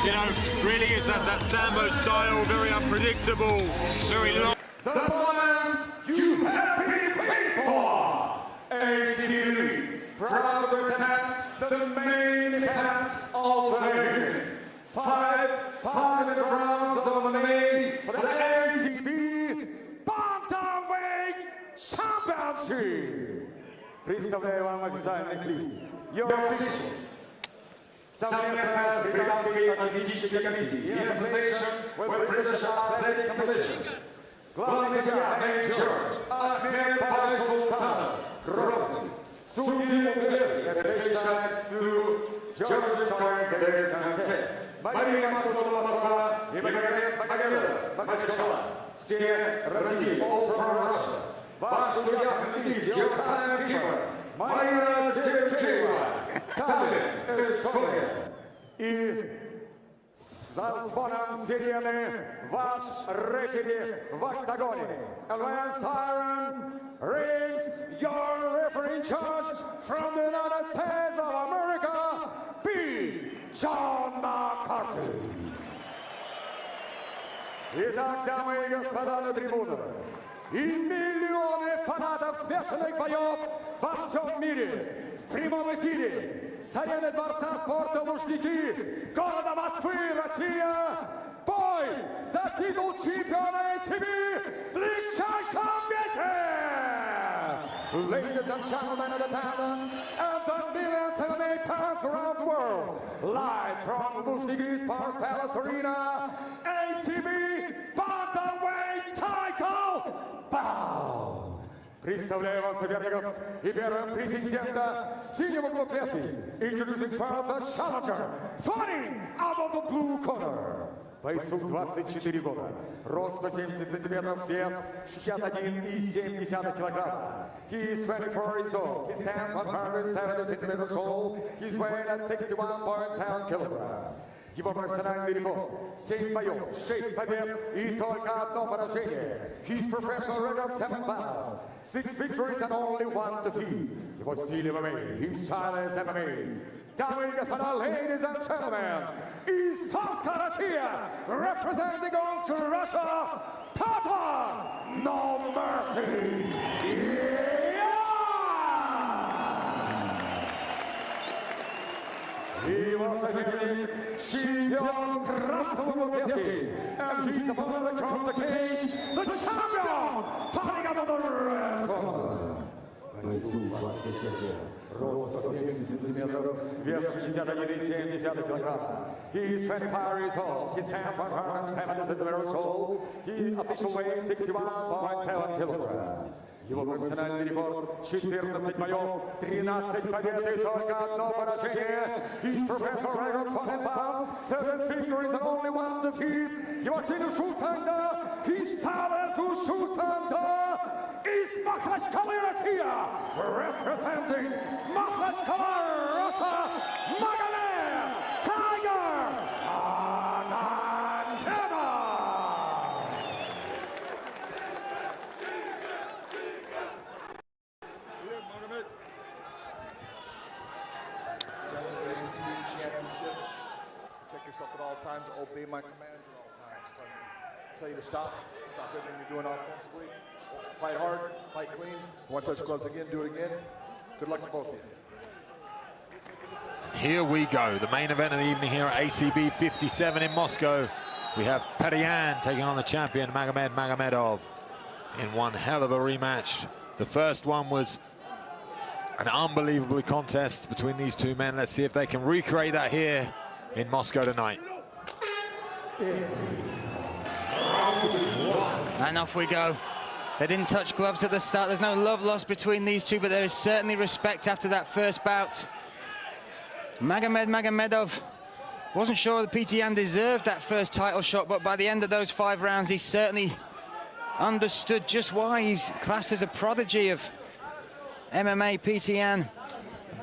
You know, really is that Sambo style, very unpredictable, very long. The moment you have been waiting for! ACB, proud to present the main event of the day. 500 rounds of the main for the ACB Bantamweight Championship. Представляю вам официальный клип. Your official. Совместно с британской атлетической комиссией и Association with British Athletic Commission. Главный судья, main judge, Ахмед Павел Султанов, Грозный. Судьи Угледы, решают judges scoring today's contest. Мария Магомедова, Москва и Магомедов, Москва. Все России, all from Russia. Ваш судья, your timekeeper, Мария Сергеева, Таллин, Эстония. И за звоном сирены ваш рефери в октагоне. And when siren rings, your referee in charge from the United States of America, B. John McCarthy. Итак, дамы и господа на трибунах, и миллионы фанатов смешанных боев во всем мире в прямом эфире с арены Дворца спорта Лужники, города Москвы, Россия, бой за титул чемпиона ACB в легчайшем весе! Ladies and gentlemen of the talents and the millions of MMA fans around the world, live from Luzhniki Sports Palace Arena, ACB Bantamweight Title Bout! Представляю вам соперников и первым претендента в синем углу клетки. Introducing first the challenger, fighting out of the blue corner. Бойцу 24 года, рост 170 сантиметров, вес 61,7 килограмма. He is 24 years old, he stands 170 centimeters tall, he's weighing at 61.7 kilograms. Его профессиональный рекорд 7 боев, 6 побед и только одно поражение. His professional record 7 battles, 6 victories and only 1 defeat. Его стиль ММА, his style is MMA. Дамы и господа, ladies and gentlemen, из Самска, Россия, representing Russia, Petr, no mercy. И его соперник, чемпион красного клетки. And he's opponent from the cage, the champion, fighting out of the red corner. Бойцу 25 лет, рост 170 сантиметров, вес 61,7 килограмма. He is 25 years old, he stands 170 centimeters tall, he official weight 61.7 kilograms. Его профессиональный рекорд 14 боев, 13 побед и только одно поражение. His professional record 5 bouts, 7 victories and only 1 defeat. Его стиль Шусанда, his talent Шусанда из Махачкалы, Россия, representing Махачкала, Russia, Magomedov, Tiger, Protect yourself at all times, obey my commands at all times. If I tell you to stop, stop everything you're doing offensively. Fight hard, fight clean. If you want to touch gloves again, do it again. Good luck to both of you. Here we go, the main event of the evening here at ACB 57 in Moscow. We have Petr taking on the champion Magomedov in one hell of a rematch. The first one was an unbelievable contest between these two men. Let's see if they can recreate that here in Moscow tonight. And off we go. They didn't touch gloves at the start. There's no love lost between these two, but there is certainly respect after that first bout. Magomedov wasn't sure that Petr deserved that first title shot, but by the end of those 5 rounds, he certainly understood just why he's classed as a prodigy of MMA, Petr.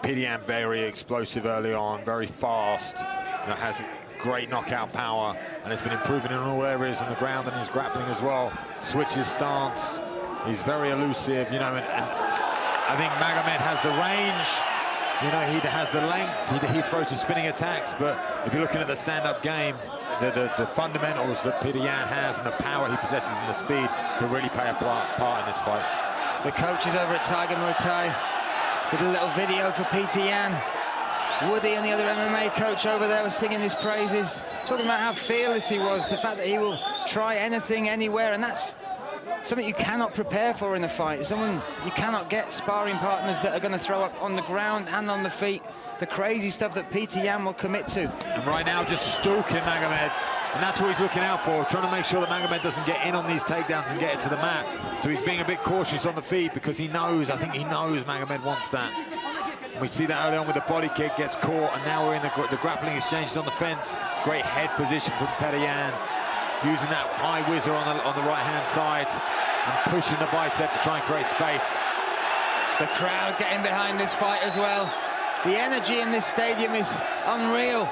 Petr very explosive early on, very fast, has great knockout power, and has been improving in all areas on the ground and his grappling as well. Switches stance, he's very elusive, and I think Magomed has the range You know, he has the length, he throws the spinning attacks, but if you're looking at the stand-up game, the fundamentals that Petr has and the power he possesses and the speed can really play a part in this fight. The coaches over at Tiger Muay Thai did a little video for Petr. Woody and the other MMA coach over there were singing his praises, talking about how fearless he was, the fact that he will try anything, anywhere, and that's something you cannot prepare for in a fight. You cannot get sparring partners that are going to throw up on the ground and on the feet. The crazy stuff that Petr will commit to. And right now just stalking Magomed, and that's what he's looking out for, trying to make sure that Magomed doesn't get in on these takedowns and get it to the mat. So he's being a bit cautious on the feet because he knows, I think he knows Magomed wants that. And we see that early on with the body kick, gets caught, and now we're in the grappling exchange on the fence. Great head position from Petr, using that high whizzer on the right-hand side and pushing the bicep to try and create space. The crowd getting behind this fight as well. The energy in this stadium is unreal.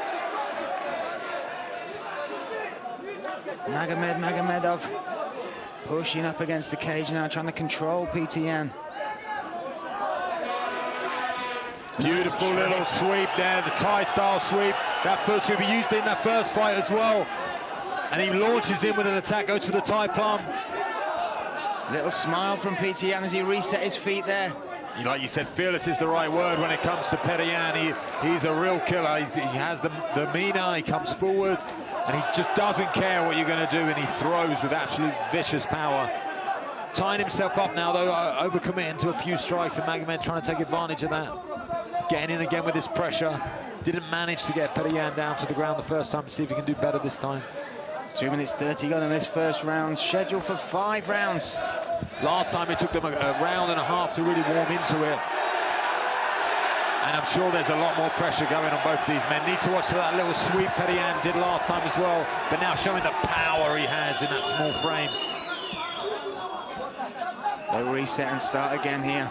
Magomedov pushing up against the cage now, trying to control Petr. Beautiful little sweep there, the Thai-style sweep. That first sweep he used in that first fight as well. And he launches in with an attack, goes for the Thai plum. Little smile from Petr as he reset his feet there. Like you said, fearless is the right word when it comes to Petr. He's a real killer. He has the demeanor, he comes forward, and he just doesn't care what you're going to do, and he throws with absolute vicious power. Tying himself up now, though, overcommitting to a few strikes, and Magomed trying to take advantage of that. Getting in again with this pressure. Didn't manage to get Petr down to the ground the first time. To see if he can do better this time. 2 minutes 30 gone in this first round, scheduled for 5 rounds. Last time it took them a round and a half to really warm into it. And I'm sure there's a lot more pressure going on both these men. Need to watch for that little sweep Petr did last time as well, but now showing the power he has in that small frame. They reset and start again here.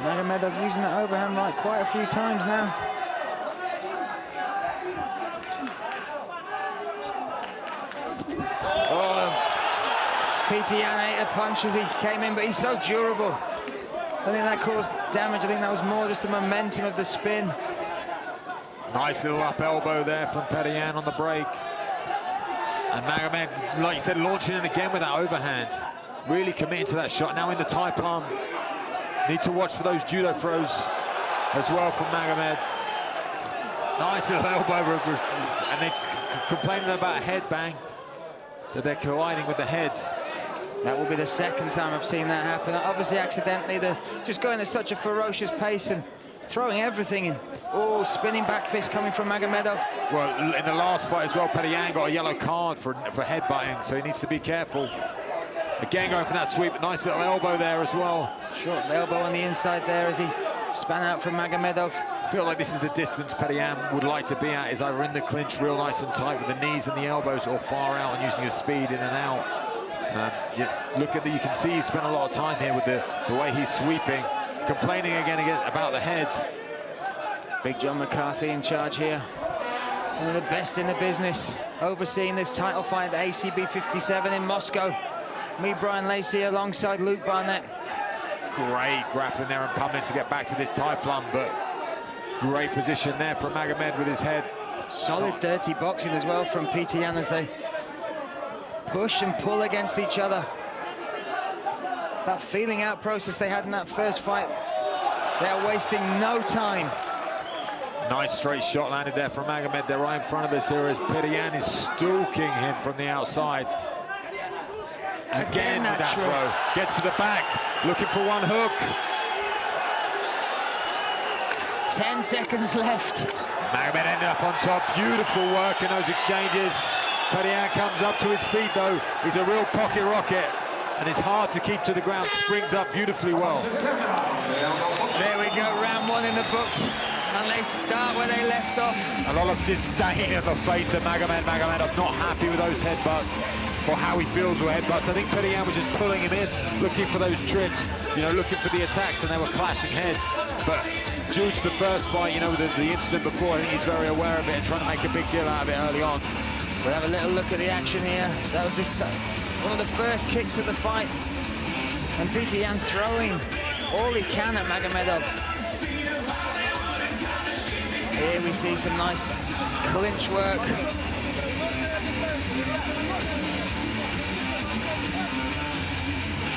Magomedov using that overhand right quite a few times now. Petr ate a punch as he came in, but he's so durable. I think that caused damage. I think that was more just the momentum of the spin. Nice little up elbow there from Petr on the break. And Magomed, like you said, launching in again with that overhand. Really committing to that shot. Now in the Thai plum. Need to watch for those judo throws as well from Magomed. Nice little elbow, and they're complaining about a head bang, that they're colliding with the heads. That will be the second time I've seen that happen. Obviously accidentally, they're just going at such a ferocious pace and throwing everything in. Oh, spinning back fist coming from Magomedov. Well, in the last fight as well, Petr got a yellow card for headbutting, so he needs to be careful. Again, going for that sweep. Nice little elbow there as well. Short elbow on the inside there as he span out from Magomedov. I feel like this is the distance Petr would like to be at, is either in the clinch real nice and tight with the knees and the elbows, or far out and using his speed in and out. You can see he spent a lot of time here with the way he's sweeping, complaining again about the heads. Big John McCarthy in charge here. One of the best in the business, overseeing this title fight at ACB 57 in Moscow. Me, Brian Lacey, alongside Luke Barnett. Great grappling there and pummeling to get back to this Thai plum, but great position there from Magomed with his head. Solid, dirty boxing as well from Petr as they push and pull against each other. That feeling out process they had in that first fight, they're wasting no time. Nice straight shot landed there from Magomed. They're right in front of us here as Petr is stalking him from the outside. Again with that throw, gets to the back, looking for one hook. 10 seconds left. Magomed ended up on top. Beautiful work in those exchanges. Petr comes up to his feet though. He's a real pocket rocket, and it's hard to keep to the ground. Springs up beautifully well. There we go, round 1 in the books. And they start where they left off. A lot of disdain in the face of Magomedov, not happy with those headbutts, or how he feels with headbutts. I think Petr was just pulling him in, looking for those trips, looking for the attacks, and they were clashing heads. But due to the first fight, the incident before, I think he's very aware of it and trying to make a big deal out of it early on. We'll have a little look at the action here. That was one of the first kicks of the fight. And Petr throwing all he can at Magomedov. Here we see some nice clinch work.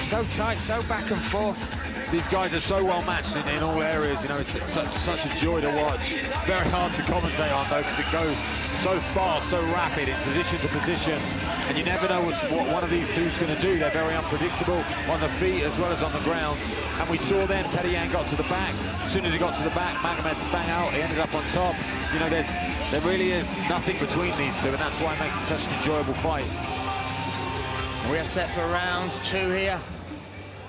So tight, so back and forth. These guys are so well matched in all areas. You know, it's such a joy to watch. Very hard to commentate on though, because it goes so fast, so rapid in position to position, and you never know what one of these two is going to do. They're very unpredictable on the feet as well as on the ground. And we saw then Petr got to the back. As soon as he got to the back, Magomed sprang out. He ended up on top. You know, there really is nothing between these two, and that's why it makes it such an enjoyable fight. We are set for round 2 here.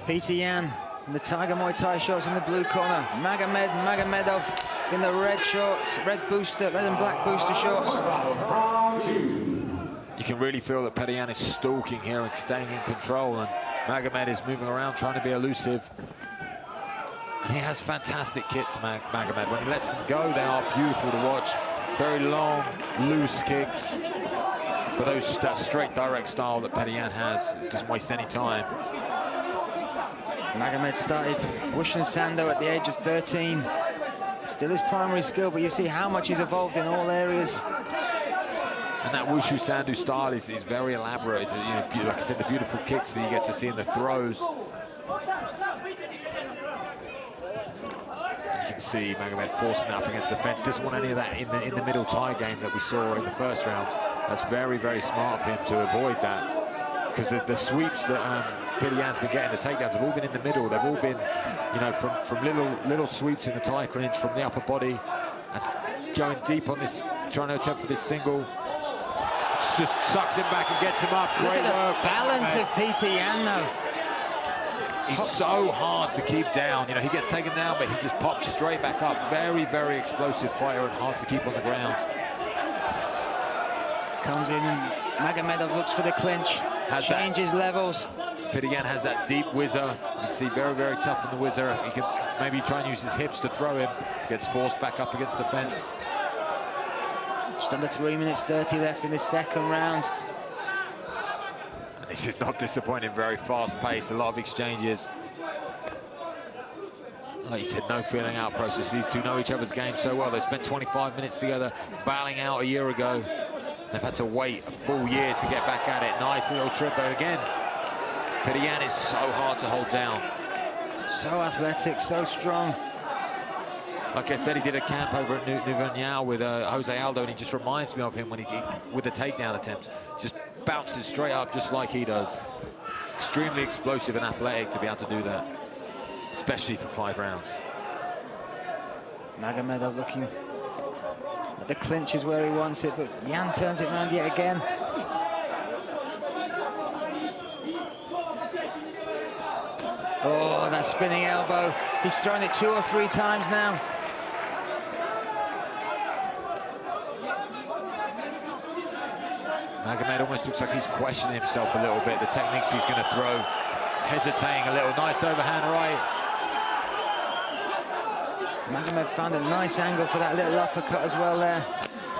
Petr in the Tiger Muay Thai shorts in the blue corner. Magomedov in the red shorts, red and black booster shorts. You can really feel that Petr is stalking here and staying in control, and Magomed is moving around trying to be elusive. And he has fantastic kicks, Magomed. When he lets them go, they are beautiful to watch. Very long, loose kicks. But that straight, direct style that Petr has, doesn't waste any time. Magomed started Wushu Sando at the age of 13. Still his primary skill, but you see how much he's evolved in all areas. And that Wushu Sando style is very elaborate. You know, like I said, the beautiful kicks that you get to see in the throws. You can see Magomed forcing it up against the fence. Doesn't want any of that in the middle tie game that we saw in the first round. That's very, very smart of him to avoid that. Because the sweeps that Petr been getting, the takedowns, have all been in the middle. They've all been, you know, from little sweeps in the tie clinch, from the upper body, and going deep on this, trying to attempt for this single. Just sucks him back and gets him up. Great work. Balance of Petr though. He's so hard to keep down. You know, he gets taken down, but he just pops straight back up. Very, very explosive fighter and hard to keep on the ground. Comes in and Magomedov looks for the clinch. Changes levels. Petr has that deep whizzer. You can see very, very tough on the whizzer. He can maybe try and use his hips to throw him. Gets forced back up against the fence. Just under 3 minutes 30 left in this second round. And this is not disappointing. Very fast pace, a lot of exchanges. Like you said, no feeling out process. These two know each other's game so well. They spent 25 minutes together, battling out a year ago. They've had to wait a full year to get back at it. Nice little trip again. Petr is so hard to hold down. So athletic, so strong. Like I said, he did a camp over at Nouveau with Jose Aldo, and he just reminds me of him when he with the takedown attempts. Just bounces straight up just like he does. Extremely explosive and athletic to be able to do that, especially for 5 rounds. Magomedov looking at the clinch is where he wants it, but Yan turns it around yet again. Oh, that spinning elbow. He's thrown it 2 or 3 times now. Magomed almost looks like he's questioning himself a little bit, the techniques he's going to throw. Hesitating a little. Nice overhand right. Magomed found a nice angle for that little uppercut as well there.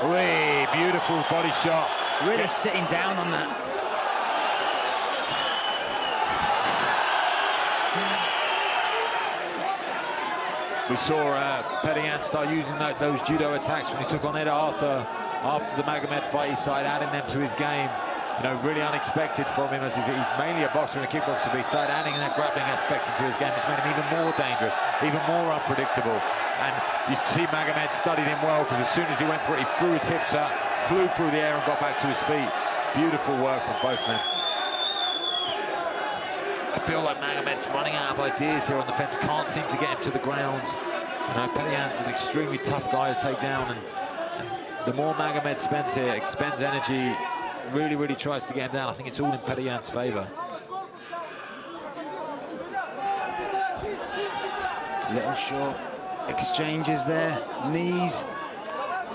Whee, beautiful body shot. Really sitting down on that. We saw Petr start using those judo attacks when he took on Ed Arthur after the Magomed fight. He started adding them to his game. You know, really unexpected from him, as he's mainly a boxer and a kickboxer, but he started adding that grappling aspect into his game. It's made him even more dangerous, even more unpredictable. And you see Magomed studied him well, because as soon as he went for it, he threw his hips up, flew through the air and got back to his feet. Beautiful work from both men. I feel like Magomed's running out of ideas here on the fence, can't seem to get him to the ground. You know, Petr an extremely tough guy to take down, and the more Magomed spends here, expends energy, really tries to get him down. I think it's all in Petr favor. Little short exchanges there, knees,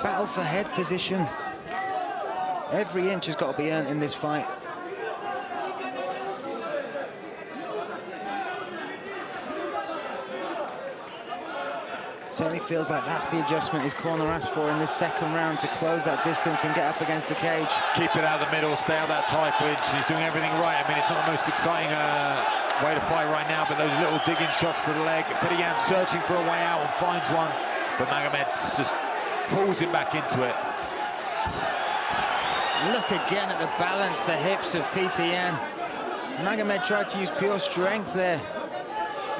battle for head position. Every inch has got to be earned in this fight. Certainly feels like that's the adjustment his corner asked for in this second round, to close that distance and get up against the cage. Keep it out of the middle, stay out that tie clinch. He's doing everything right. I mean, it's not the most exciting way to fight right now, but those little digging shots to the leg. Petr searching for a way out and finds one, but Magomed's just pulls him back into it. Look again at the balance, the hips of PTN. Magomed tried to use pure strength there.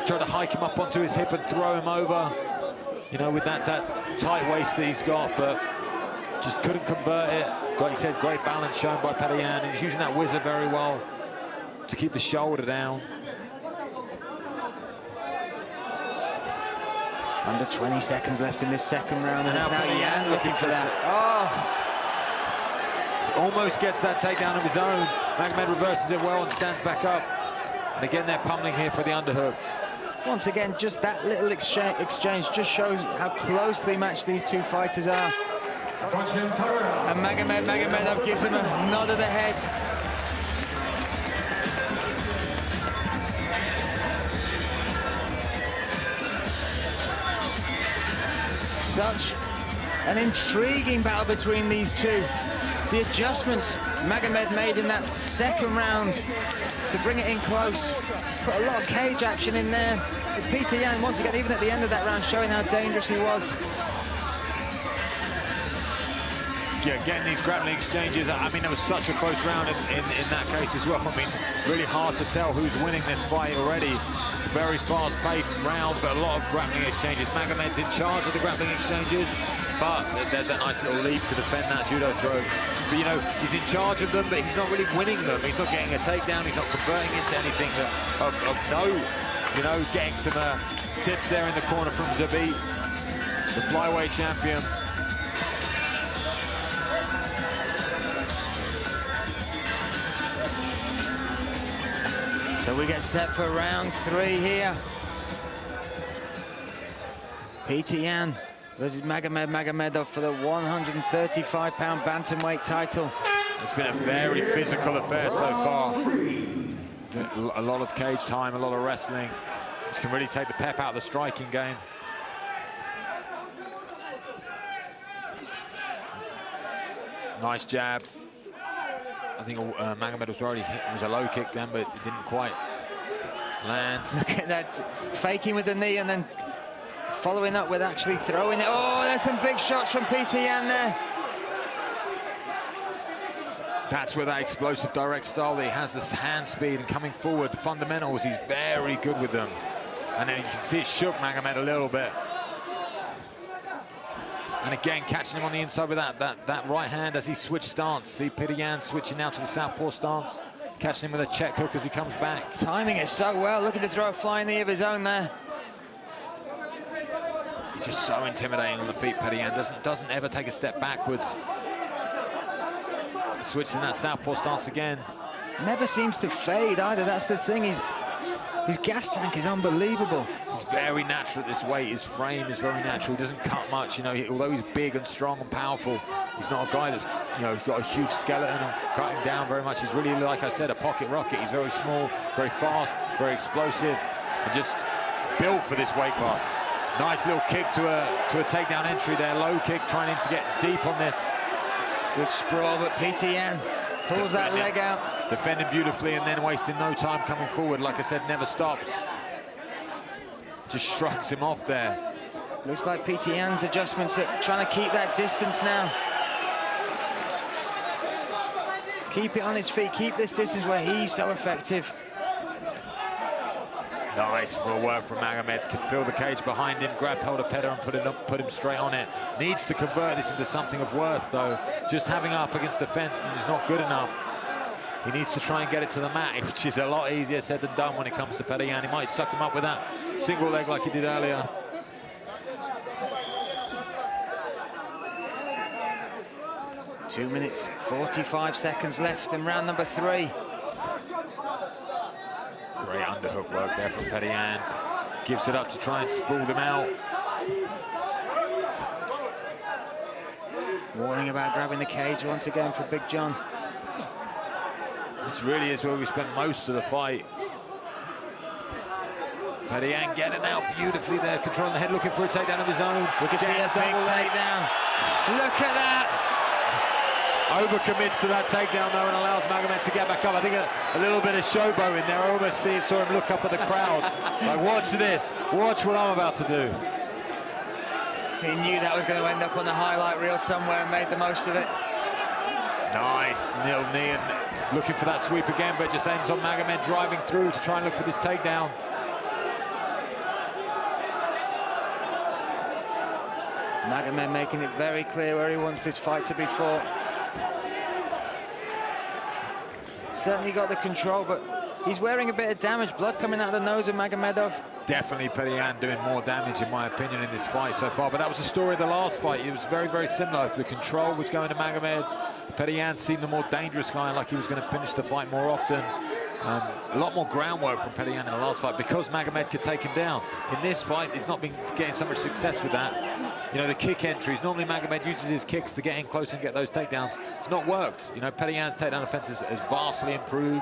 Tried to hike him up onto his hip and throw him over, you know, with that tight waist that he's got, but just couldn't convert it. Like you said, great balance shown by Petr, and he's using that whizzer very well to keep the shoulder down. Under 20 seconds left in this second round, and it's now Yan looking for that. Oh! Almost gets that takedown of his own. Magomed reverses it well and stands back up. And again, they're pummeling here for the underhook. Once again, just that little exchange just shows how closely matched these two fighters are. And Magomedov gives him a nod of the head. Such an intriguing battle between these two. The adjustments Magomed made in that second round to bring it in close, put a lot of cage action in there. But Petr Yan, once again, even at the end of that round, showing how dangerous he was. Yeah, getting these grappling exchanges. I mean, there was such a close round in that case as well. I mean, really hard to tell who's winning this fight already. Very fast-paced round, but a lot of grappling exchanges. Magomed's in charge of the grappling exchanges, but there's that nice little leap to defend that judo throw. But, you know, he's in charge of them, but he's not really winning them. He's not getting a takedown. He's not converting into anything of no, you know, getting some tips there in the corner from Zabit, the flyweight champion. So we get set for round 3 here. Petr Yan versus Magomedov for the 135-pound bantamweight title. It's been a very physical affair so far. A lot of cage time, a lot of wrestling, which can really take the pep out of the striking game. Nice jab. I think Magomed was already hit. It was a low kick then, but it didn't quite land. Look at that, faking with the knee and then following up with actually throwing it. Oh, there's some big shots from Petr Yan there. That's where that explosive direct style that he has, this hand speed and coming forward, the fundamentals, he's very good with them. And then you can see it shook Magomed a little bit. And again, catching him on the inside with that right hand as he switched stance. See Petr Yan switching now to the southpaw stance, catching him with a check hook as he comes back. Timing it so well, looking to throw a flying knee of his own there. He's just so intimidating on the feet, Petr Yan. Doesn't ever take a step backwards. Switching that southpaw stance again. Never seems to fade either, that's the thing. His gas tank is unbelievable. He's very natural at this weight. His frame is very natural. He doesn't cut much, you know. Although he's big and strong and powerful, he's not a guy that's, you know, got a huge skeleton and cutting down very much. He's really, like I said, a pocket rocket. He's very small, very fast, very explosive, and just built for this weight class. Nice little kick to a takedown entry there. Low kick, trying to get deep on this. Good sprawl, but Petr Yan pulls that leg out. Defending beautifully and then wasting no time coming forward. Like I said, never stops. Just shrugs him off there. Looks like Petr Yan's adjustments are trying to keep that distance now. Keep it on his feet, keep this distance where he's so effective. Nice full work from Magomed. Can feel the cage behind him, grabbed hold of Petr and put him straight on it. Needs to convert this into something of worth, though. Just having up against the fence is not good enough. He needs to try and get it to the mat, which is a lot easier said than done when it comes to Petr Yan. He might suck him up with that single leg like he did earlier. Two minutes, 45 seconds left in round number 3. Great underhook work there from Petr Yan. Gives it up to try and spool them out. Warning about grabbing the cage once again for Big John. This really is where we spent most of the fight. Petr Yan getting out beautifully there, controlling the head, looking for a takedown of his own. We can see a big takedown. Look at that. Overcommits to that takedown though and allows Magomed to get back up. I think a little bit of showboat in there. I almost saw him look up at the crowd. Like, watch this. Watch what I'm about to do. He knew that was going to end up on the highlight reel somewhere and made the most of it. Nice little knee and looking for that sweep again, but it just ends on Magomed driving through to try and look for this takedown. Magomed making it very clear where he wants this fight to be fought. Certainly got the control, but he's wearing a bit of damage. Blood coming out of the nose of Magomedov. Definitely Petr doing more damage, in my opinion, in this fight so far. But that was the story of the last fight. It was very, very similar. The control was going to Magomed. Petr seemed the more dangerous guy, like he was going to finish the fight more often. A lot more groundwork from Petr in the last fight because Magomed could take him down. In this fight, he's not been getting so much success with that. You know, the kick entries. Normally Magomed uses his kicks to get in close and get those takedowns. It's not worked. You know, Petr's takedown offense has vastly improved.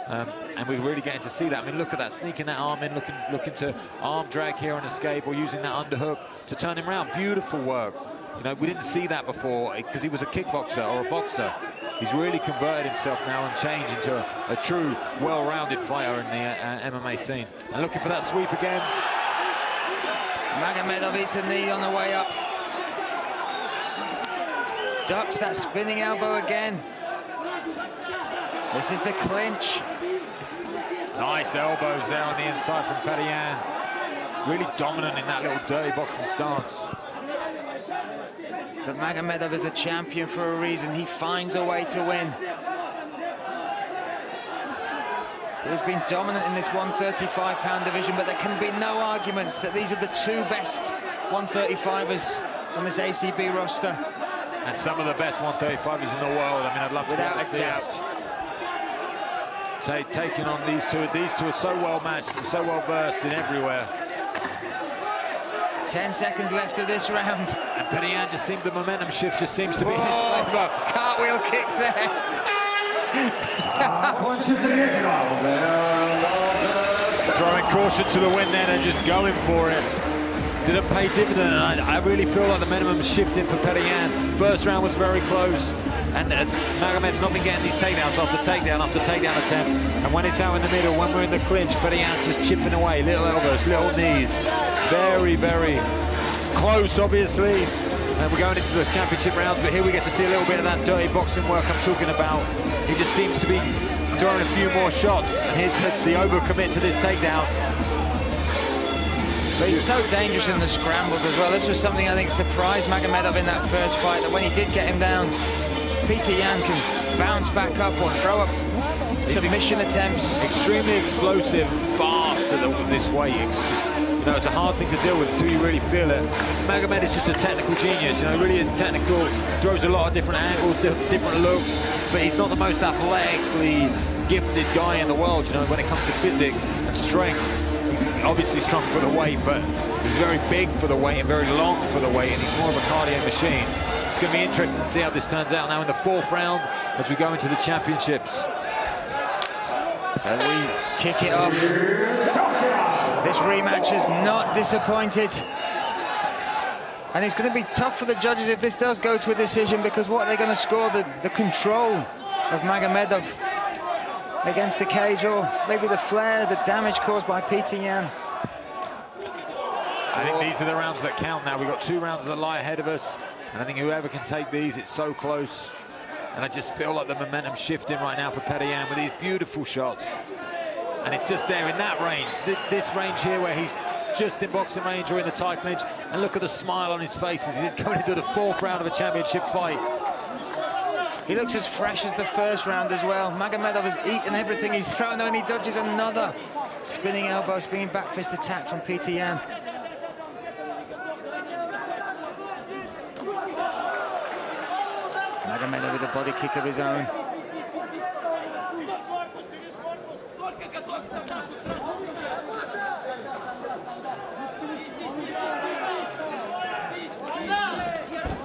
And we're really getting to see that. I mean, look at that, sneaking that arm in, looking to arm drag here and escape, or using that underhook to turn him around. Beautiful work. You know, we didn't see that before because he was a kickboxer or a boxer. He's really converted himself now and changed into a true, well-rounded fighter in the MMA scene. And looking for that sweep again. Magomedov eats a knee on the way up. Ducks that spinning elbow again. This is the clinch. Nice elbows there on the inside from Petr. Really dominant in that little dirty boxing stance. But Magomedov is a champion for a reason. He finds a way to win. He's been dominant in this 135-pound division, but there can be no arguments that these are the two best 135ers on this ACB roster. And some of the best 135ers in the world. I mean, I'd love to without a doubt. Taking on these two are so well matched, so well versed in everywhere. 10 seconds left of this round. And Petr just seems, the momentum shift just seems to be his favour. Cartwheel kick there. Throwing caution to the wind then and just going for it. Didn't pay dividend, and I really feel like the momentum's shifting for Petr. First round was very close, and as Magomed's not been getting these takedowns after takedown attempt, and when it's out in the middle, when we're in the clinch, Petr's just chipping away, little elbows, little knees. Very, very close, obviously. And we're going into the championship rounds, but here we get to see a little bit of that dirty boxing work I'm talking about. He just seems to be throwing a few more shots, and here's the overcommit to this takedown. But he's so dangerous in the scrambles as well. This was something I think surprised Magomedov in that first fight, that when he did get him down, Petr can bounce back up or throw up submission attempts. Extremely explosive, fast at this weight. You know, it's a hard thing to deal with until you really feel it. Magomed is just a technical genius, you know, really is technical, throws a lot of different angles, different looks, but he's not the most athletically gifted guy in the world, you know, when it comes to physics and strength. He's obviously strong for the weight, but he's very big for the weight and very long for the weight, and he's more of a cardio machine. It's going to be interesting to see how this turns out now in the fourth round as we go into the championships. So we kick it off. This rematch has not disappointed. And it's going to be tough for the judges if this does go to a decision, because what they're going to score, the control of Magomedov against the cage, or maybe the flare, the damage caused by Petr. I think these are the rounds that count now. We've got 2 rounds that lie ahead of us, and I think whoever can take these, it's so close. And I just feel like the momentum's shifting right now for Petr with these beautiful shots. And it's just there in that range, this range here where he's just in boxing range or in the tight clinch. And look at the smile on his face as he's going into the 4th round of a championship fight. He looks as fresh as the first round as well. Magomedov has eaten everything he's thrown, and he dodges another spinning elbow, spinning back fist attack from Petr. Magomedov with a body kick of his own.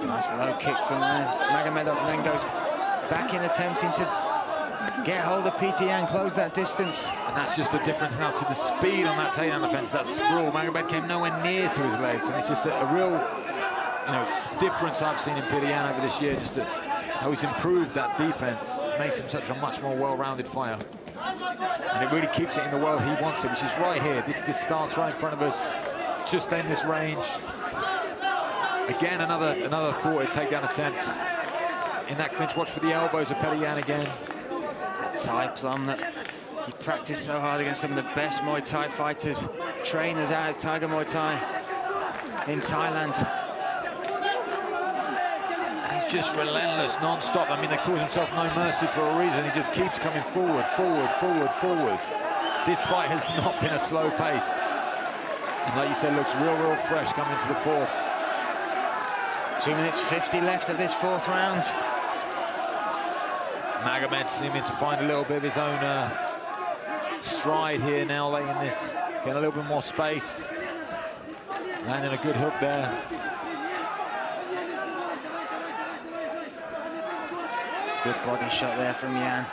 Nice low kick from there. Magomedov then goes back in, attempting to get hold of Petr and close that distance. And that's just the difference now to the speed on that takedown defense, that sprawl. Magomed came nowhere near to his legs, and it's just a real, you know, difference I've seen in Petr over this year, just how he's improved that defense. Makes him such a much more well-rounded fighter. And it really keeps it in the world he wants it, which is right here. This starts right in front of us, just in this range. Again, another thwarted takedown attempt. In that clinch, watch for the elbows of Petr Yan again. That Thai plum that he practiced so hard against some of the best Muay Thai fighters, trainers out of Tiger Muay Thai in Thailand. He's just relentless, non-stop. I mean, they call himself No Mercy for a reason. He just keeps coming forward, forward, forward, forward. This fight has not been a slow pace. And like you said, looks real fresh coming into the fourth. 2 minutes 50 left of this fourth round. Magomed seeming to find a little bit of his own stride here now, late in this. Getting a little bit more space. Landing a good hook there. Good body shot there from Yan.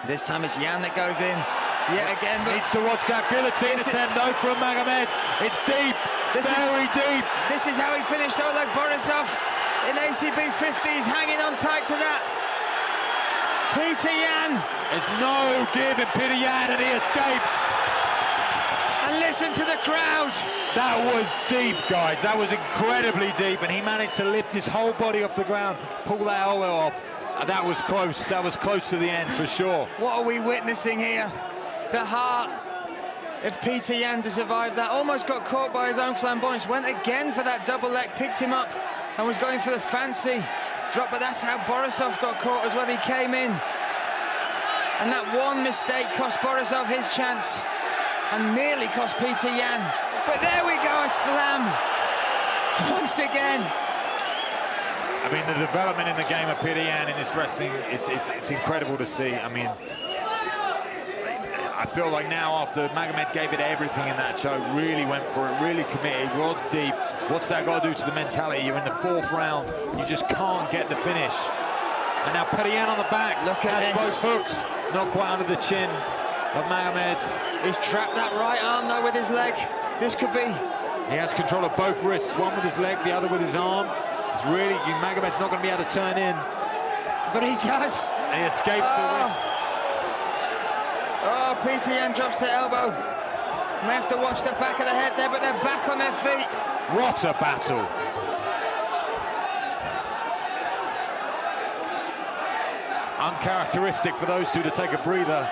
This time it's Yan that goes in. Yet again, but needs to watch that guillotine attempt though from Magomed. It's deep, very deep. This is how he finished Oleg Borisov in ACB 50s, hanging on tight to that. Petr Yan. There's no give in Petr Yan, and he escapes. And listen to the crowd. That was deep, guys. That was incredibly deep, and he managed to lift his whole body off the ground, pull that elbow off. That was close. That was close to the end for sure. What are we witnessing here? The heart of Petr Yan to survive that. Almost got caught by his own flamboyance. Went again for that double leg, picked him up, and was going for the fancy drop. But that's how Borisov got caught as well. He came in, and that one mistake cost Borisov his chance, and nearly cost Petr Yan. But there we go, a slam once again. I mean, the development in the game of Petr Yan in this wrestling, it's incredible to see. I mean, I feel like now, after Magomed gave it everything in that choke, really went for it, really committed, was deep. What's that got to do to the mentality? You're in the fourth round, you just can't get the finish. And now Petr Yan on the back. Look at this. Both hooks, not quite under the chin of Magomed. He's trapped that right arm though with his leg. This could be. He has control of both wrists, one with his leg, the other with his arm. It's really, Magomed's not going to be able to turn in. But he does. And he escaped the wrist. Oh, Petr Yan drops the elbow. May have to watch the back of the head there, but they're back on their feet. What a battle. Uncharacteristic for those two to take a breather.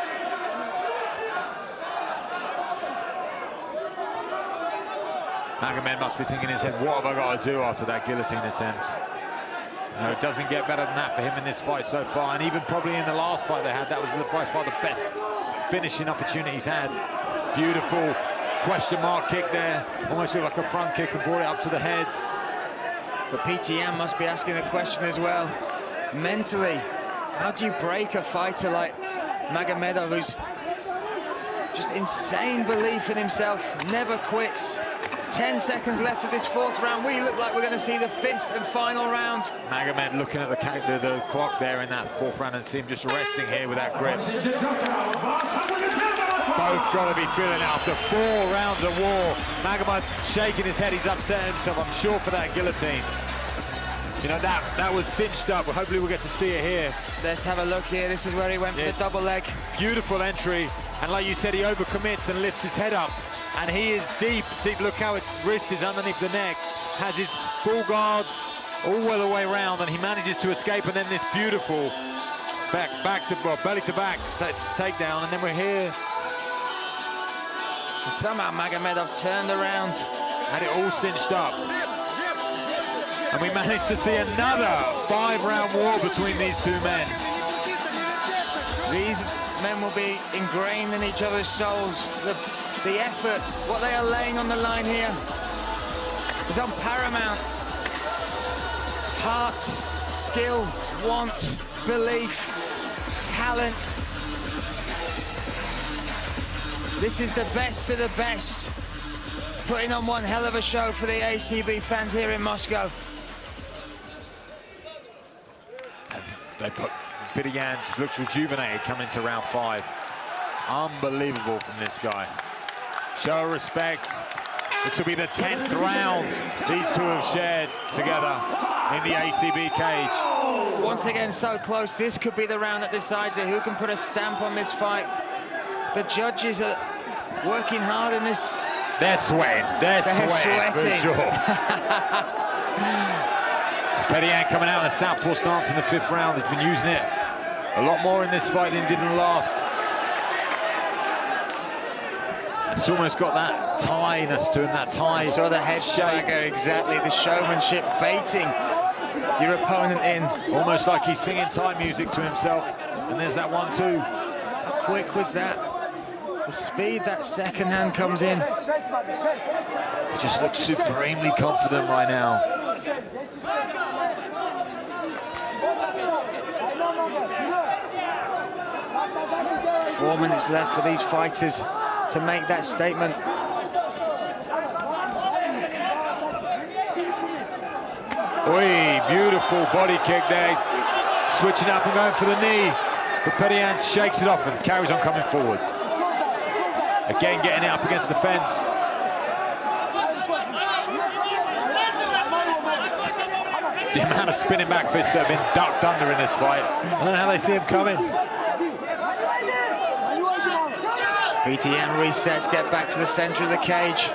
Magomed must be thinking in his head, what have I got to do after that guillotine attempt? No, it doesn't get better than that for him in this fight so far, and even probably in the last fight they had, that was by far the best finishing opportunity he's had. Beautiful question mark kick there, almost looked like a front kick, and brought it up to the head. But Petr Yan must be asking a question as well. Mentally, how do you break a fighter like Magomedov, who's just insane belief in himself, never quits? 10 seconds left of this fourth round. We look like we're going to see the fifth and final round. Magomed looking at the clock there in that fourth round and see him just resting here with that grip. Both got to be feeling after 4 rounds of war. Magomed shaking his head, he's upset himself, I'm sure, for that guillotine. You know, that was cinched up. Hopefully we'll get to see it here. Let's have a look here. This is where he went for the double leg. Beautiful entry. And like you said, he overcommits and lifts his head up. And he is deep. Look how his wrist is underneath the neck. Has his full guard all the way around, and he manages to escape. And then this beautiful belly to back takedown. And then we're here. Somehow Magomedov turned around. Had it all cinched up. And we managed to see another 5-round war between these two men. These men will be ingrained in each other's souls. The effort, what they are laying on the line here is on paramount. Heart, skill, want, belief, talent. This is the best of the best, putting on one hell of a show for the ACB fans here in Moscow. They put Petr Yan, just looks rejuvenated coming to round 5. Unbelievable from this guy. Show of respect. This will be the 10th round these two have shared together in the ACB cage. Once again, so close. This could be the round that decides it. Who can put a stamp on this fight? The judges are working hard in this They're sweating. They're sweating for sure. Petr coming out in a southpaw stance in the 5th round. He's been using it a lot more in this fight than he did in the last. It's almost got that Thai-ness to him, that Thai. I saw the head swagger, exactly, the showmanship, baiting your opponent in. Almost like he's singing Thai music to himself. And there's that 1-2. How quick was that? The speed that second hand comes in. He just looks supremely confident right now. 4 minutes left for these fighters to make that statement. Oi, beautiful body kick there. Switching up and going for the knee. But Petr shakes it off and carries on coming forward. Again, getting it up against the fence. The amount of spinning back fists that have been ducked under in this fight. I don't know how they see him coming. Petr resets, get back to the center of the cage.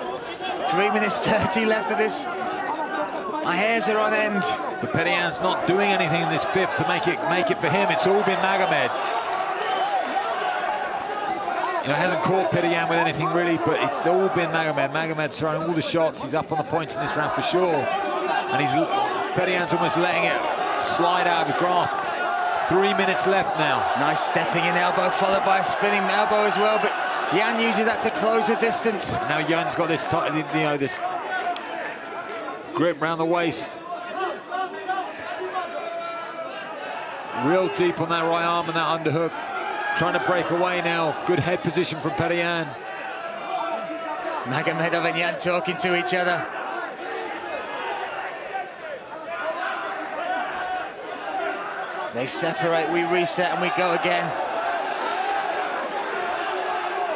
3 minutes 30 left of this. My hairs are on end. But Petr not doing anything in this 5th to make it for him. It's all been Magomed. You know, hasn't caught Petr with anything really, but it's all been Magomed. Magomed's throwing all the shots. He's up on the points in this round for sure. And Petr almost letting it slide out of the grasp. 3 minutes left now. Nice stepping in elbow, followed by a spinning elbow as well, but Jan uses that to close the distance. Now Jan's got this, this grip round the waist. Real deep on that right arm and that underhook. Trying to break away now. Good head position from Petr. Magomedov and Jan talking to each other. They separate, we reset, and we go again.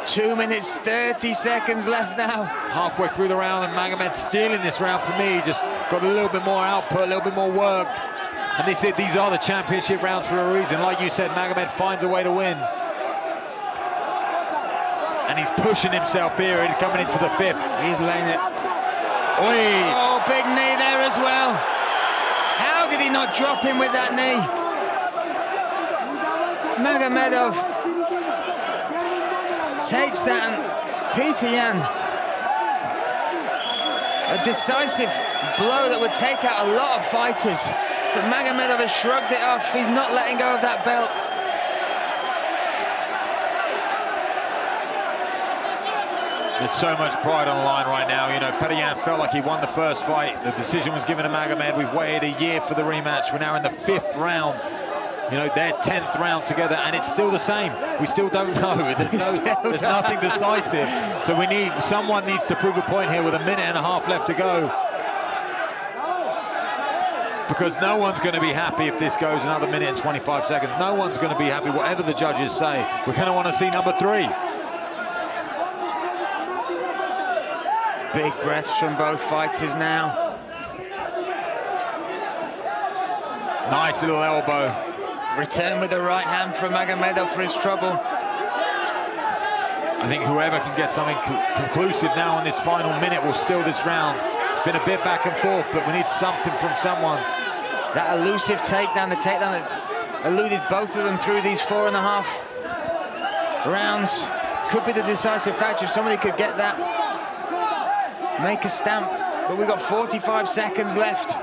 2 minutes 30 seconds left now. Halfway through the round, and Magomed stealing this round for me. Just got a little bit more output, a little bit more work. And they said these are the championship rounds for a reason. Like you said, Magomed finds a way to win. And he's pushing himself here and coming into the 5th. He's laying it. Oi! Oh, big knee there as well. How did he not drop him with that knee? Magomedov takes that, and Petr, a decisive blow that would take out a lot of fighters. But Magomedov has shrugged it off. He's not letting go of that belt. There's so much pride on the line right now. You know, Petr felt like he won the first fight. The decision was given to Magomed. We've waited a year for the rematch. We're now in the 5th round. You know, their 10th round together, and it's still the same. We still don't know. There's nothing decisive. So someone needs to prove a point here with a minute and a half left to go. Because no one's going to be happy if this goes another minute and 25 seconds. No one's going to be happy, whatever the judges say. We're going to want to see number 3. Big breaths from both fighters now. Nice little elbow. Return with the right hand from Magomedov for his trouble. I think whoever can get something conclusive now in this final minute will steal this round. It's been a bit back and forth, but we need something from someone. That elusive takedown, the takedown that's eluded both of them through these 4.5 rounds, could be the decisive factor. If somebody could get that, make a stamp. But we've got 45 seconds left.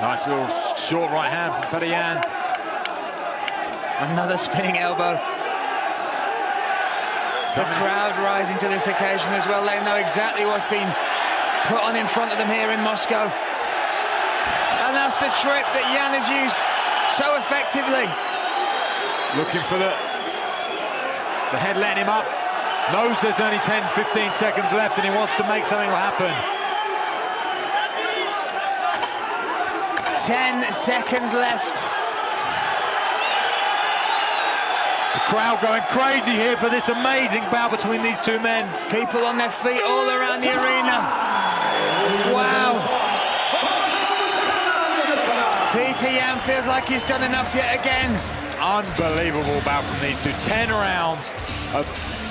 Nice little short right hand from Petr. Another spinning elbow. The crowd rising to this occasion as well. They know exactly what's been put on in front of them here in Moscow. And that's the trip that Jan has used so effectively. Looking for the head letting him up. Knows there's only 10, 15 seconds left and he wants to make something happen. 10 seconds left. The crowd going crazy here for this amazing bout between these two men. People on their feet all around the arena. Wow. Petr feels like he's done enough yet again. Unbelievable bout from these two. 10 rounds of,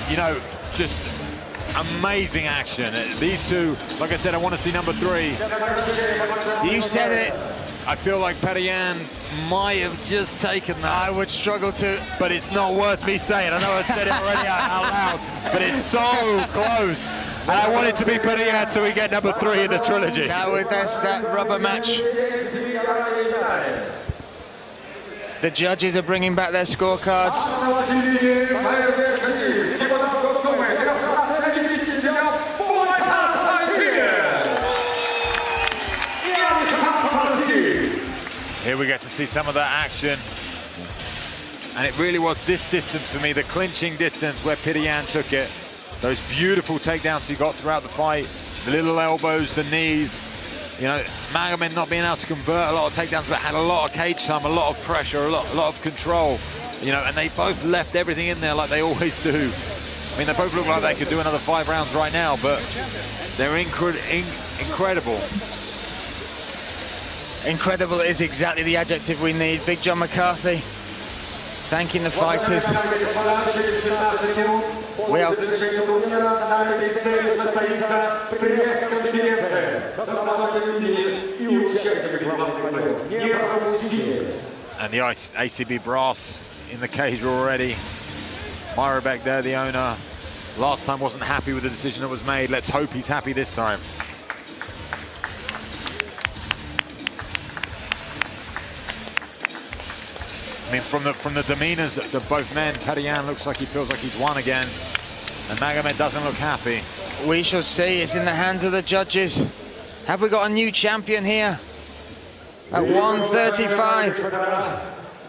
you know, just amazing action. These two, like I said, I want to see number 3. You said it. I feel like Petr might have just taken that. I would struggle to. But it's not worth me saying. I know I said it already out loud, but it's so close. And I want it to be Petr so we get number 3 in the trilogy. That's that rubber match. The judges are bringing back their scorecards. Here we get to see some of that action. And it really was this distance for me, the clinching distance where Petr took it. Those beautiful takedowns he got throughout the fight, the little elbows, the knees. You know, Magomed not being able to convert a lot of takedowns, but had a lot of cage time, a lot of pressure, a lot of control. You know, and they both left everything in there like they always do. I mean, they both look like they could do another 5 rounds right now, but they're incredible. Incredible is exactly the adjective we need. Big John McCarthy thanking the fighters. And the ACB brass in the cage already. Myrobek there, the owner. Last time wasn't happy with the decision that was made. Let's hope he's happy this time. I mean, from the demeanors of both men, Petr looks like he feels like he's won again, and Magomed doesn't look happy. We shall see. It's in the hands of the judges. Have we got a new champion here at 135?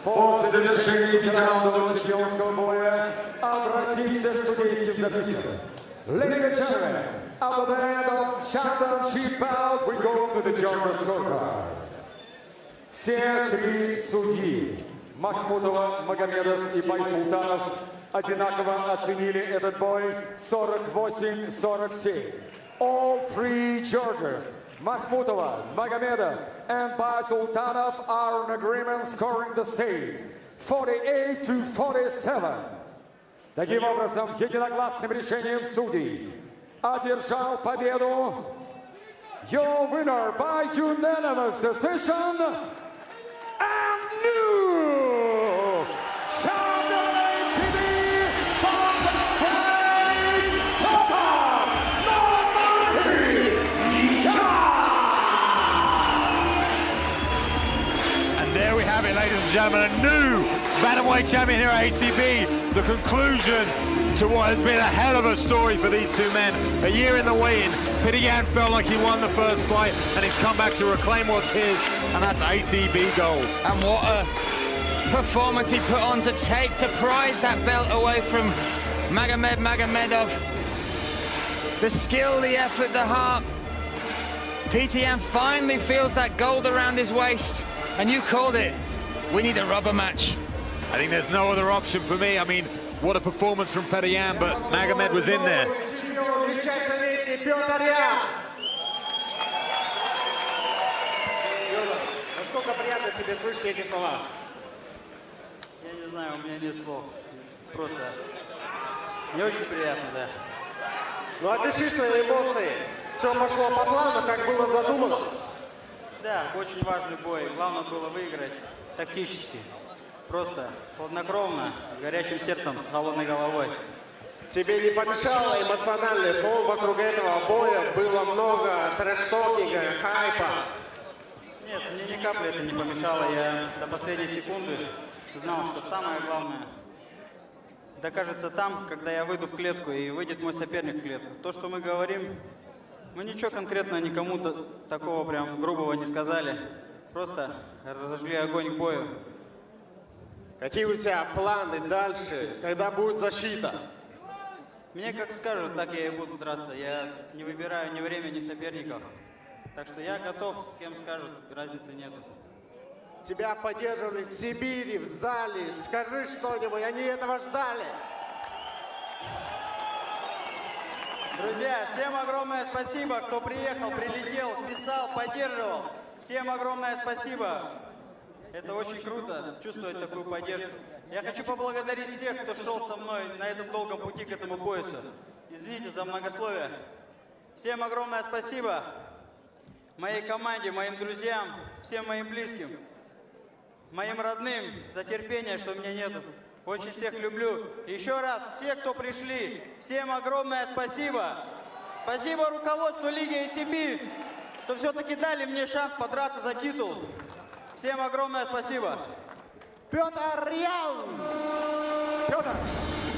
По завершении 5-раундового чемпионского боя обратимся к судейским запискам. Ladies and gentlemen, at the end of championship bout, we go to the judges' scorecards. Все 3 судьи, Махмутова, Магомедов и Байсултанов, одинаково оценили этот бой 48-47. All 3 judges, Makhmutova, Magomedov, and Baysultanov are in agreement scoring the same, 48-47. Таким образом, единогласным решением судей одержал победу your winner by unanimous decision and new champion ACB Ladies and gentlemen, a new bantamweight champion here at ACB. The conclusion to what has been a hell of a story for these two men. A year in the weigh-in, Petr felt like he won the first fight, and he's come back to reclaim what's his, and that's ACB gold. And what a performance he put on to prize that belt away from Magomedov. The skill, the effort, the heart. Petr finally feels that gold around his waist, and you called it. We need a rubber match. I think there's no other option for me. I mean, what a performance from Petr, but Magomed was in there. Насколько приятно тебе слышать эти слова? Я не знаю, у меня нет слов. Просто не очень приятно, да. Ну опиши свои эмоции. Все пошло по плану, как было задумано. Да, очень важный бой. Главное было выиграть тактически. Просто хладнокровно, с горячим сердцем, с холодной головой. Тебе не помешало эмоциональный фон вокруг этого боя? Было много трэш-токинга, хайпа? Нет, мне ни капли это не помешало. Я до последней секунды знал, что самое главное докажется там, когда я выйду в клетку и выйдет мой соперник в клетку. То, что мы говорим, мы ничего конкретно никому такого прям грубого не сказали. Просто разожгли огонь к бою. Какие у тебя планы дальше, когда будет защита? Мне как скажут, так я и буду драться. Я не выбираю ни время, ни соперников. Так что я готов, с кем скажут, разницы нету. Тебя поддерживали в Сибири, в зале. Скажи что-нибудь, они этого ждали. Друзья, всем огромное спасибо, кто приехал, прилетел, писал, поддерживал. Всем огромное спасибо. Это очень круто, чувствовать такую поддержку. Я хочу поблагодарить всех, кто шел со мной на этом долгом пути к этому поясу. Извините за многословие. Всем огромное спасибо. Моей команде, моим друзьям, всем моим близким, моим родным за терпение, что меня нету. Очень всех люблю. Еще раз, все, кто пришли, всем огромное спасибо. Спасибо руководству Лиги ACB, что все-таки дали мне шанс подраться за титул. Всем огромное спасибо. Петр Ян!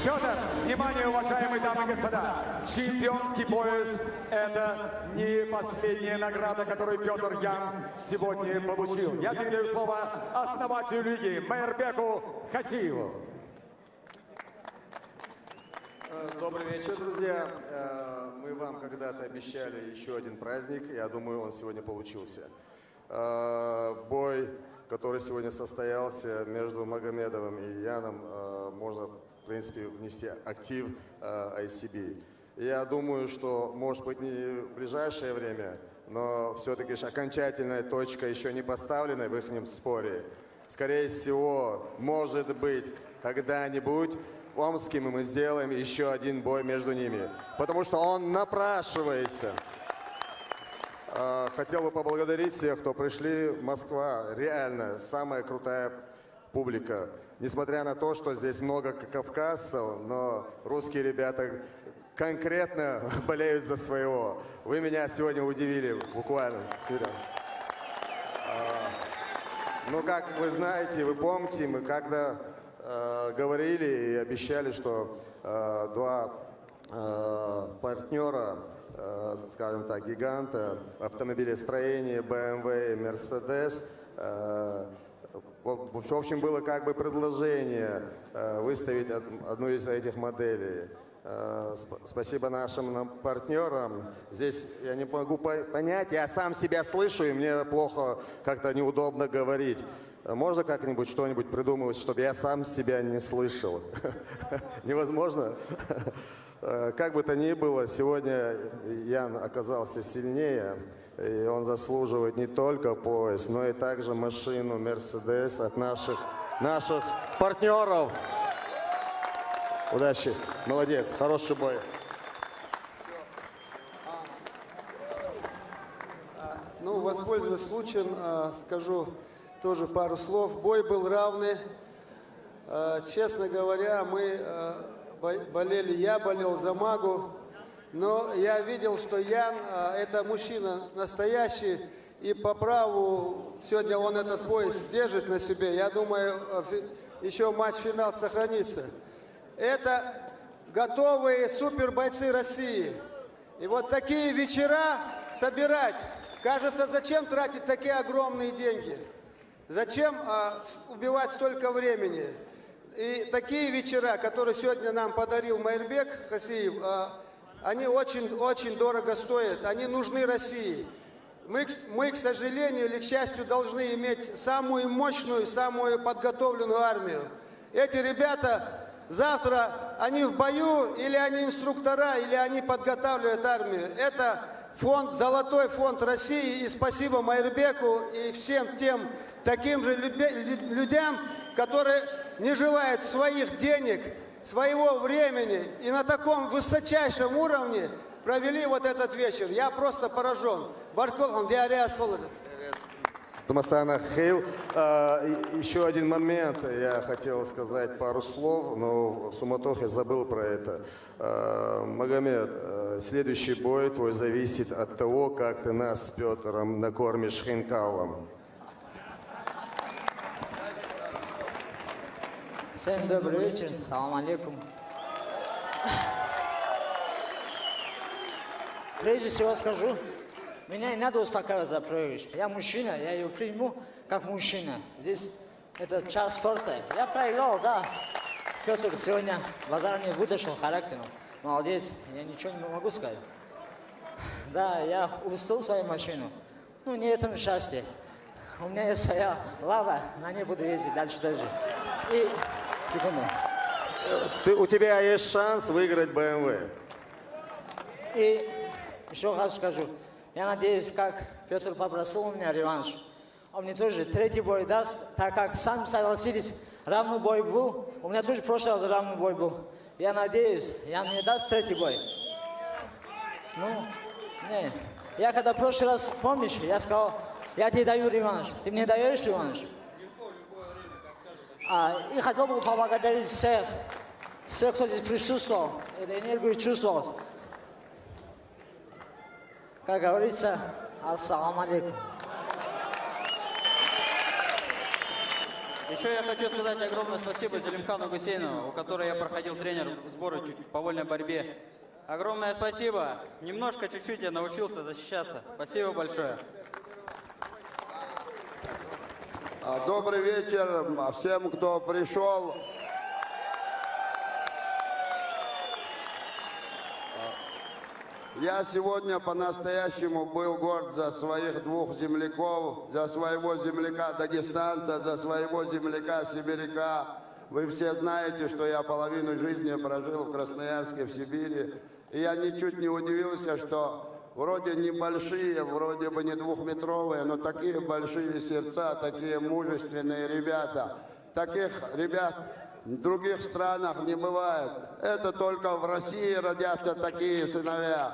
Петр, внимание, уважаемые дамы и господа! Чемпионский пояс – это не последняя награда, которую Петр Ян сегодня получил. Я передаю слово основателю лиги Майрбеку Хасиеву. Добрый вечер, друзья. Мы вам когда-то обещали еще один праздник. Я думаю, он сегодня получился. Бой, который сегодня состоялся между Магомедовым и Яном, можно, в принципе, внести актив ICB. Я думаю, что, может быть, не в ближайшее время, но все-таки окончательная точка еще не поставлена в их споре. Скорее всего, может быть, когда-нибудь в Омске мы сделаем еще один бой между ними, потому что он напрашивается. Хотел бы поблагодарить всех, кто пришли. Москва реально самая крутая публика. Несмотря на то, что здесь много кавказцев, но русские ребята конкретно болеют за своего. Вы меня сегодня удивили, буквально. Ну, как вы знаете, вы помните, мы когда говорили и обещали, что два партнера, скажем так, гиганта автомобилестроения BMW и Mercedes, в общем, было как бы предложение выставить одну из этих моделей. Спасибо нашим партнерам. Здесь я не могу понять, я сам себя слышу, и мне плохо, как-то неудобно говорить. Можно как-нибудь что-нибудь придумывать, чтобы я сам себя не слышал? Невозможно? Как бы то ни было, сегодня Ян оказался сильнее, и он заслуживает не только пояс, но и также машину Mercedes от наших партнеров. Удачи, молодец, хороший бой. Ну, воспользуясь случаем, скажу тоже пару слов. Бой был равный. Честно говоря, мы болели, я болел за Магу, но я видел, что Ян – это мужчина настоящий, и по праву сегодня он этот пояс держит на себе. Я думаю, еще матч-финал сохранится. Это готовые супербойцы России. И вот такие вечера собирать, кажется, зачем тратить такие огромные деньги? Зачем убивать столько времени? И такие вечера, которые сегодня нам подарил Майрбек Хасиев, они очень дорого стоят, они нужны России. Мы, к сожалению или к счастью, должны иметь самую мощную, самую подготовленную армию. Эти ребята завтра, они в бою, или они инструктора, или они подготавливают армию. Это фонд, золотой фонд России, и спасибо Майрбеку и всем тем таким же людям, которые не желают своих денег, своего времени и на таком высочайшем уровне провели вот этот вечер. Я просто поражен. Еще один момент, я хотел сказать пару слов, но в суматохе забыл про это. Магомед, следующий бой твой зависит от того, как ты нас с Петром накормишь хинкалом. Всем добрый вечер, салам алейкум. Прежде всего скажу, меня не надо успокаивать за проигрыш. Я мужчина, я ее приму как мужчина. Здесь это часть спорта. Я проиграл, да. Петр сегодня базар не вытащил характером. Молодец, я ничего не могу сказать. Да, я устал свою машину. Ну, не этому счастье. У меня есть своя лава, на ней буду ездить дальше даже. И... Секунду. У тебя есть шанс выиграть BMW. И еще раз скажу. Я надеюсь, как Петр попросил у меня реванш, он мне тоже третий бой даст, так как сам согласились, равный бой был. У меня тоже в прошлый раз равный бой был. Я надеюсь, я мне даст третий бой. Ну, не. Я когда в прошлый раз, помнишь, я сказал, я тебе даю реванш. Ты мне даешь реванш? И хотел бы поблагодарить всех, кто здесь присутствовал, эту энергию чувствовал. Как говорится, ассаламу алейкум. Еще я хочу сказать огромное спасибо Зелимхану Гусейнову, у которого я проходил тренер сбора по вольной борьбе. Огромное спасибо. Немножко, чуть-чуть я научился защищаться. Спасибо большое. Добрый вечер всем, кто пришел. Я сегодня по-настоящему был горд за своих двух земляков, за своего земляка-дагестанца, за своего земляка-сибиряка. Вы все знаете, что я половину жизни прожил в Красноярске, в Сибири. И я ничуть не удивился, что вроде небольшие, вроде бы не двухметровые, но такие большие сердца, такие мужественные ребята. Таких ребят в других странах не бывает. Это только в России родятся такие сыновья.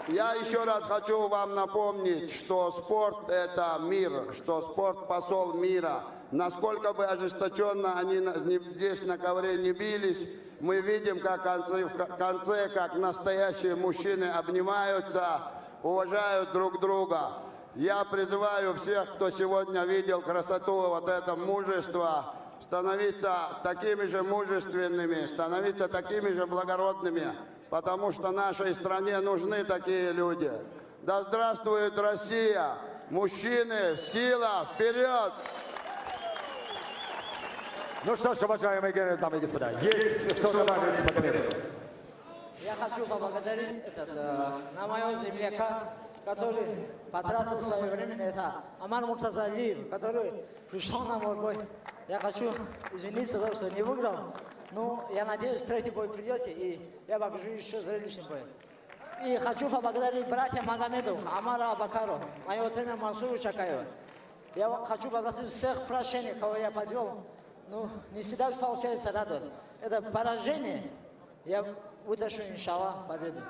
Я еще раз хочу вам напомнить, что спорт – это мир, что спорт – посол мира. Насколько бы ожесточенно они здесь на ковре не бились, мы видим, как в конце, как настоящие мужчины обнимаются, уважают друг друга. Я призываю всех, кто сегодня видел красоту вот этого мужества, становиться такими же мужественными, становиться такими же благородными, потому что нашей стране нужны такие люди. Да здравствует Россия! Мужчины, сила, вперед! Ну что ж, уважаемые дамы и господа, есть что добавить с Магомедовым? Я хочу поблагодарить на моего земляка, который потратил свое время на это. Амар Муртазалиев, который пришел на мой бой. Я хочу извиниться за то, что не выиграл. Ну, я надеюсь, третий бой придете, и я покажу еще зрелищный бой. И хочу поблагодарить братья Магомедов, Амара Абакару, моего тренера Мансуру Чакаева. Я хочу попросить всех прощения, кого я подвел. Ну, не всегда же получается радовать. Это поражение. Я вытащу, иншаллах, победу.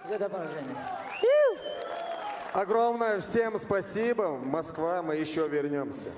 Это поражение. Огромное всем спасибо. Москва, мы еще вернемся.